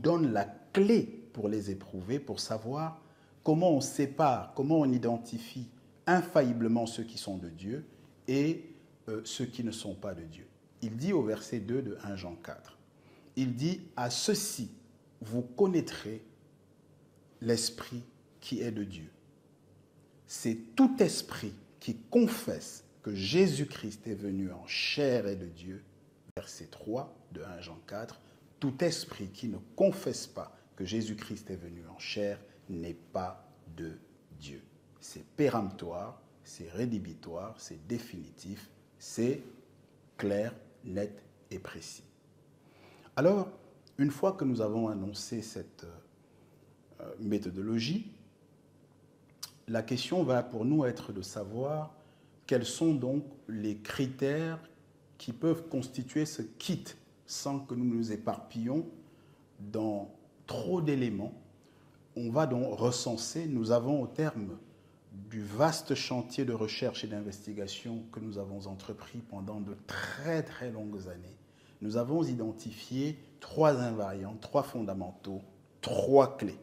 donne la clé pour les éprouver, pour savoir comment on sépare, comment on identifie infailliblement ceux qui sont de Dieu et ceux qui ne sont pas de Dieu. Il dit au verset 2 de 1 Jean 4, il dit « À ceci, vous connaîtrez l'Esprit qui est de Dieu. C'est tout esprit qui confesse que Jésus-Christ est venu en chair et de Dieu. » Verset 3 de 1 Jean 4, « Tout esprit qui ne confesse pas que Jésus-Christ est venu en chair n'est pas de Dieu. » C'est péremptoire, c'est rédhibitoire, c'est définitif, c'est clair, net et précis. Alors, une fois que nous avons annoncé cette méthodologie, la question va pour nous être de savoir quels sont donc les critères qui peuvent constituer ce kit sans que nous nous éparpillons dans trop d'éléments. On va donc recenser, nous avons au terme du vaste chantier de recherche et d'investigation que nous avons entrepris pendant de très très longues années, nous avons identifié 3 invariants, 3 fondamentaux, 3 clés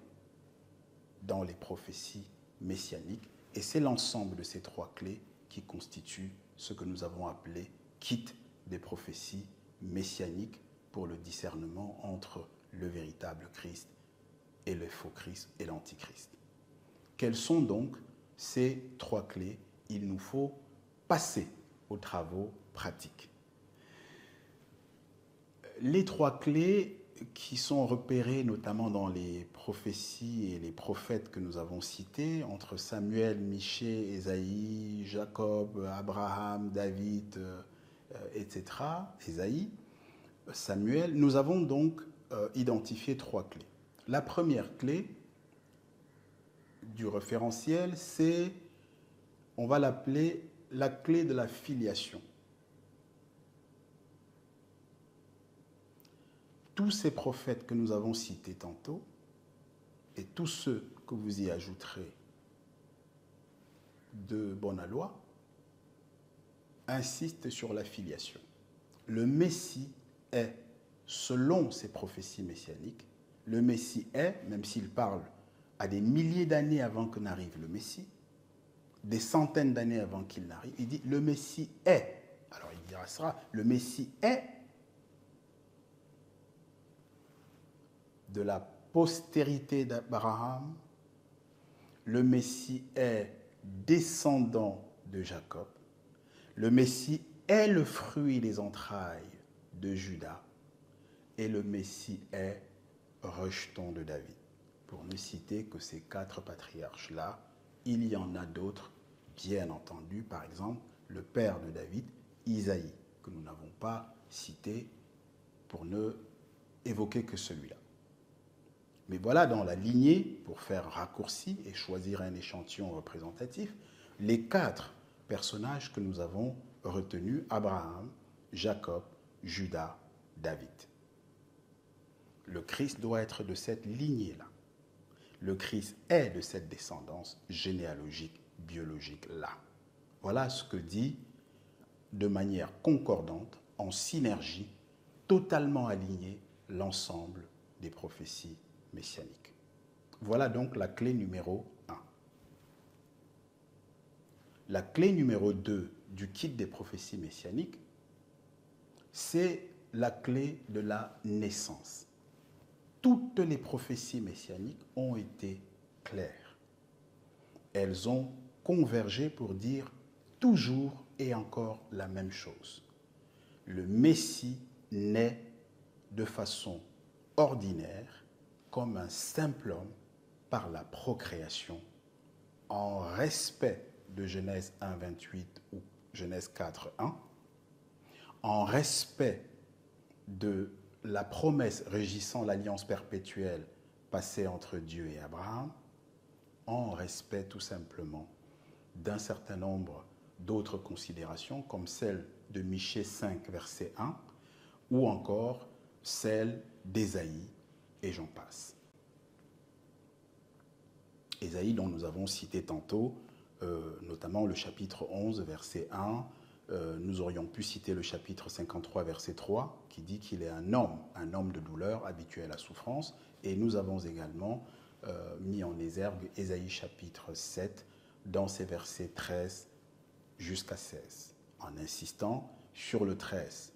dans les prophéties messianiques. Et c'est l'ensemble de ces 3 clés qui constituent ce que nous avons appelé kit des prophéties messianiques pour le discernement entre le véritable Christ et le faux Christ et l'antichrist. Quelles sont donc ces 3 clés? Il nous faut passer aux travaux pratiques. Les 3 clés qui sont repérées notamment dans les prophéties et les prophètes que nous avons cités, entre Samuel, Michée, Ésaïe, Jacob, Abraham, David, etc., Ésaïe, Samuel, nous avons donc identifié 3 clés. La première clé du référentiel, c'est, on va l'appeler la clé de la filiation. Tous ces prophètes que nous avons cités tantôt, et tous ceux que vous y ajouterez de bonne loi, insistent sur la filiation. Le Messie est, selon ces prophéties messianiques, le Messie est, même s'il parle à des milliers d'années avant que n'arrive le Messie, des centaines d'années avant qu'il n'arrive, il dit le Messie est. Alors il dira ça, le Messie est de la postérité d'Abraham, le Messie est descendant de Jacob, le Messie est le fruit des entrailles de Judas, et le Messie est rejeton de David. Pour ne citer que ces 4 patriarches-là, il y en a d'autres, bien entendu, par exemple, le père de David, Isaïe, que nous n'avons pas cité pour ne évoquer que celui-là. Mais voilà, dans la lignée, pour faire raccourci et choisir un échantillon représentatif, les 4 personnages que nous avons retenus, Abraham, Jacob, Judas, David. Le Christ doit être de cette lignée-là. Le Christ est de cette descendance généalogique, biologique-là. Voilà ce que dit, de manière concordante, en synergie, totalement alignée, l'ensemble des prophéties messianiques. Voilà donc la clé numéro 1. La clé numéro 2 du kit des prophéties messianiques, c'est la clé de la naissance. Toutes les prophéties messianiques ont été claires. Elles ont convergé pour dire toujours et encore la même chose. Le Messie naît de façon ordinaire, comme un simple homme, par la procréation, en respect de Genèse 1, 28 ou Genèse 4, 1, en respect de la promesse régissant l'alliance perpétuelle passée entre Dieu et Abraham, en respect tout simplement d'un certain nombre d'autres considérations, comme celle de Michée 5, verset 1, ou encore celle d'Ésaïe, et j'en passe. Ésaïe, dont nous avons cité tantôt, notamment le chapitre 11, verset 1, Nous aurions pu citer le chapitre 53, verset 3, qui dit qu'il est un homme de douleur, habitué à la souffrance. Et nous avons également mis en exergue Ésaïe chapitre 7, dans ses versets 13 jusqu'à 16, en insistant sur le 13,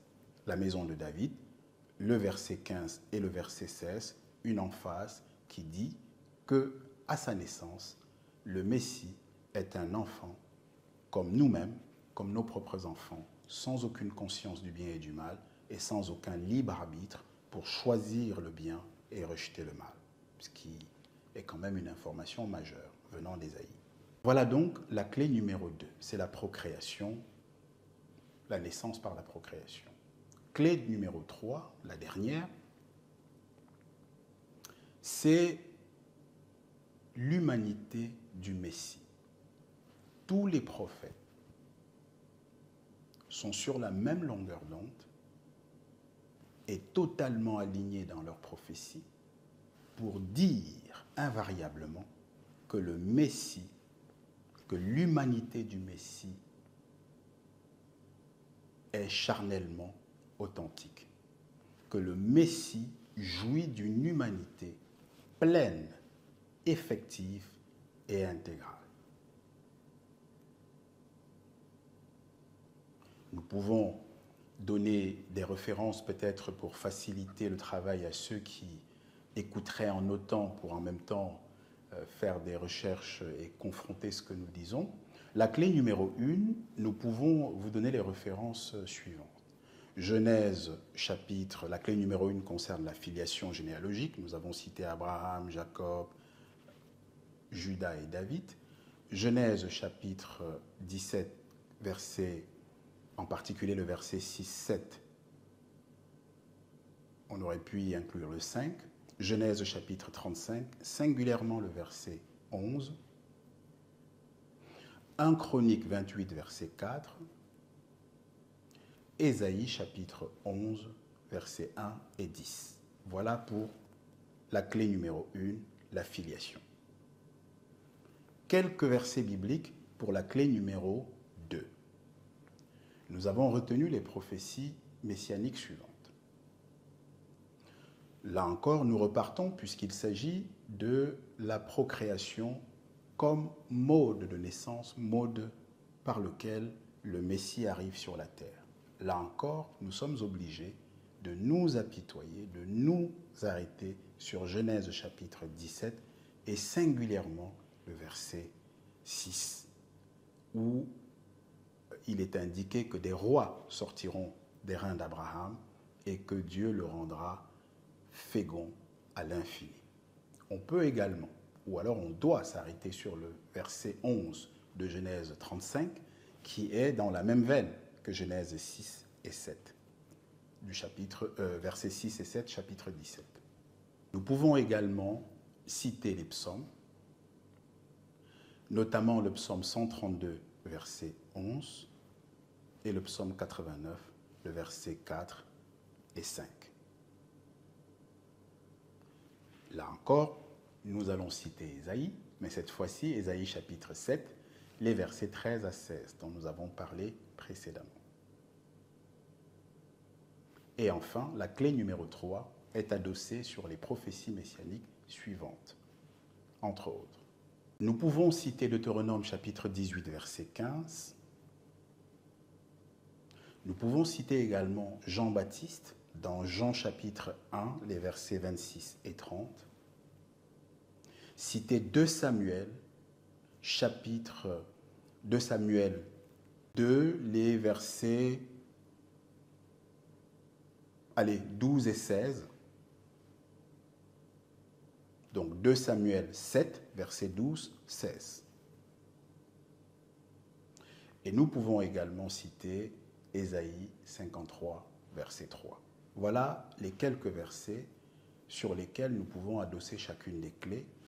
la maison de David, le verset 15 et le verset 16, une emphase qui dit que, à sa naissance, le Messie est un enfant comme nous-mêmes, comme nos propres enfants, sans aucune conscience du bien et du mal et sans aucun libre arbitre pour choisir le bien et rejeter le mal, ce qui est quand même une information majeure venant d'Ésaïe. Voilà donc la clé numéro 2, c'est la procréation, la naissance par la procréation. Clé numéro 3, la dernière, c'est l'humanité du Messie. Tous les prophètes sont sur la même longueur d'onde et totalement alignés dans leurs prophéties pour dire invariablement que le Messie, que l'humanité du Messie est charnellement authentique, que le Messie jouit d'une humanité pleine, effective et intégrale. Nous pouvons donner des références peut-être pour faciliter le travail à ceux qui écouteraient en notant pour en même temps faire des recherches et confronter ce que nous disons. La clé numéro 1, nous pouvons vous donner les références suivantes. Genèse chapitre, la clé numéro 1 concerne la filiation généalogique. Nous avons cité Abraham, Jacob, Judas et David. Genèse chapitre 17, verset, en particulier le verset 6-7. On aurait pu y inclure le 5. Genèse chapitre 35, singulièrement le verset 11. 1 Chronique 28, verset 4. Ésaïe chapitre 11, versets 1 et 10. Voilà pour la clé numéro 1, la filiation. Quelques versets bibliques pour la clé numéro 2. Nous avons retenu les prophéties messianiques suivantes. Là encore, nous repartons puisqu'il s'agit de la procréation comme mode de naissance, mode par lequel le Messie arrive sur la terre. Là encore, nous sommes obligés de nous apitoyer, de nous arrêter sur Genèse chapitre 17 et singulièrement le verset 6, où il est indiqué que des rois sortiront des reins d'Abraham et que Dieu le rendra fécond à l'infini. On peut également, ou alors on doit s'arrêter sur le verset 11 de Genèse 35, qui est dans la même veine que Genèse 6 et 7, du chapitre, versets 6 et 7, chapitre 17. Nous pouvons également citer les psaumes, notamment le psaume 132, verset 11, et le psaume 89, le verset 4 et 5. Là encore, nous allons citer Ésaïe, mais cette fois-ci, Ésaïe chapitre 7, les versets 13 à 16, dont nous avons parlé précédemment. Et enfin, la clé numéro 3 est adossée sur les prophéties messianiques suivantes, entre autres. Nous pouvons citer Deutéronome chapitre 18, verset 15. Nous pouvons citer également Jean-Baptiste dans Jean chapitre 1, les versets 26 et 30. Citer 2 Samuel, chapitre 2 Samuel 2, les versets 12 et 16. Donc 2 Samuel 7, versets 12, 16. Et nous pouvons également citer Ésaïe 53, verset 3. Voilà les quelques versets sur lesquels nous pouvons adosser chacune des clés